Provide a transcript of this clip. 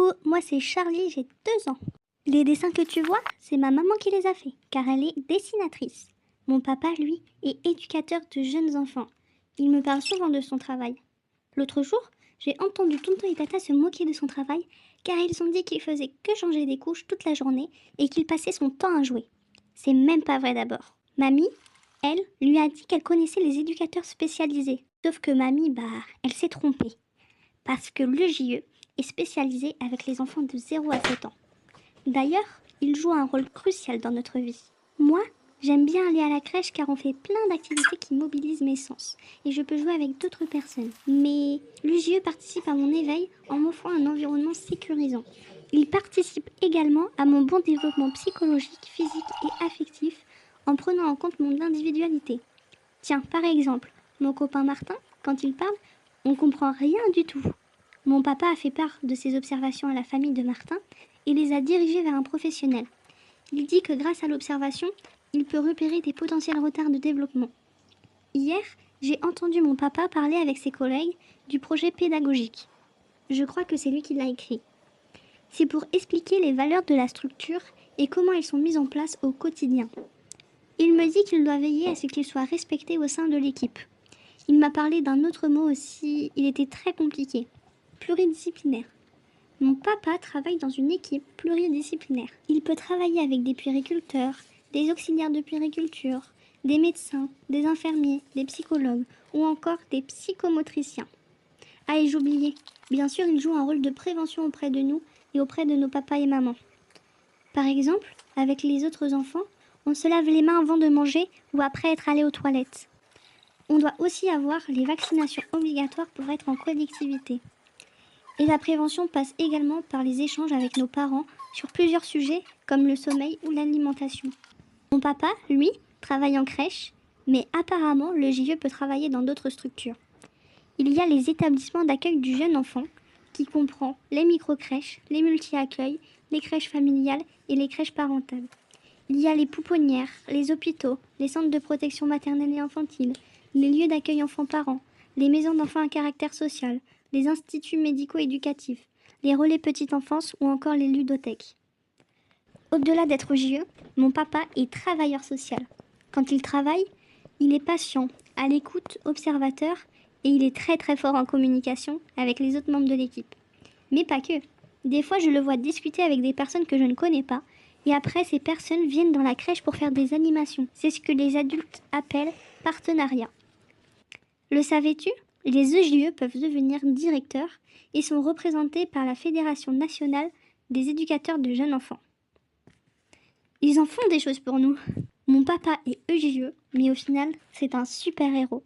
Coucou, moi c'est Charlie, j'ai 2 ans. Les dessins que tu vois, c'est ma maman qui les a faits, car elle est dessinatrice. Mon papa, lui, est éducateur de jeunes enfants. Il me parle souvent de son travail. L'autre jour, j'ai entendu tonton et tata se moquer de son travail, car ils ont dit qu'il faisait que changer des couches toute la journée et qu'il passait son temps à jouer. C'est même pas vrai d'abord. Mamie, elle, lui a dit qu'elle connaissait les éducateurs spécialisés. Sauf que mamie, elle s'est trompée. Parce que le JE est spécialisé avec les enfants de 0 à 7 ans. D'ailleurs, il joue un rôle crucial dans notre vie. Moi, j'aime bien aller à la crèche car on fait plein d'activités qui mobilisent mes sens et je peux jouer avec d'autres personnes. Mais l'UJE participe à mon éveil en m'offrant un environnement sécurisant. Il participe également à mon bon développement psychologique, physique et affectif en prenant en compte mon individualité. Tiens, par exemple, mon copain Martin, quand il parle, on comprend rien du tout. Mon papa a fait part de ses observations à la famille de Martin et les a dirigés vers un professionnel. Il dit que grâce à l'observation, il peut repérer des potentiels retards de développement. Hier, j'ai entendu mon papa parler avec ses collègues du projet pédagogique. Je crois que c'est lui qui l'a écrit. C'est pour expliquer les valeurs de la structure et comment elles sont mises en place au quotidien. Il me dit qu'il doit veiller à ce qu'ils soient respectés au sein de l'équipe. Il m'a parlé d'un autre mot aussi, il était très compliqué. Pluridisciplinaire. Mon papa travaille dans une équipe pluridisciplinaire. Il peut travailler avec des puériculteurs, des auxiliaires de puériculture, des médecins, des infirmiers, des psychologues ou encore des psychomotriciens. Ah, et j'oubliais, bien sûr, il joue un rôle de prévention auprès de nous et auprès de nos papas et mamans. Par exemple, avec les autres enfants, on se lave les mains avant de manger ou après être allé aux toilettes. On doit aussi avoir les vaccinations obligatoires pour être en collectivité. Et la prévention passe également par les échanges avec nos parents sur plusieurs sujets comme le sommeil ou l'alimentation. Mon papa, lui, travaille en crèche, mais apparemment le JE peut travailler dans d'autres structures. Il y a les établissements d'accueil du jeune enfant qui comprend les micro-crèches, les multi-accueils, les crèches familiales et les crèches parentales. Il y a les pouponnières, les hôpitaux, les centres de protection maternelle et infantile, les lieux d'accueil enfants-parents, les maisons d'enfants à caractère social, les instituts médico-éducatifs, les relais petite enfance ou encore les ludothèques. Au-delà d'être JE, mon papa est travailleur social. Quand il travaille, il est patient, à l'écoute, observateur et il est très très fort en communication avec les autres membres de l'équipe. Mais pas que. Des fois, je le vois discuter avec des personnes que je ne connais pas et après, ces personnes viennent dans la crèche pour faire des animations. C'est ce que les adultes appellent partenariat. Le savais-tu ? Les EJE peuvent devenir directeurs et sont représentés par la Fédération nationale des éducateurs de jeunes enfants. Ils en font des choses pour nous. Mon papa est EJE, mais au final, c'est un super héros.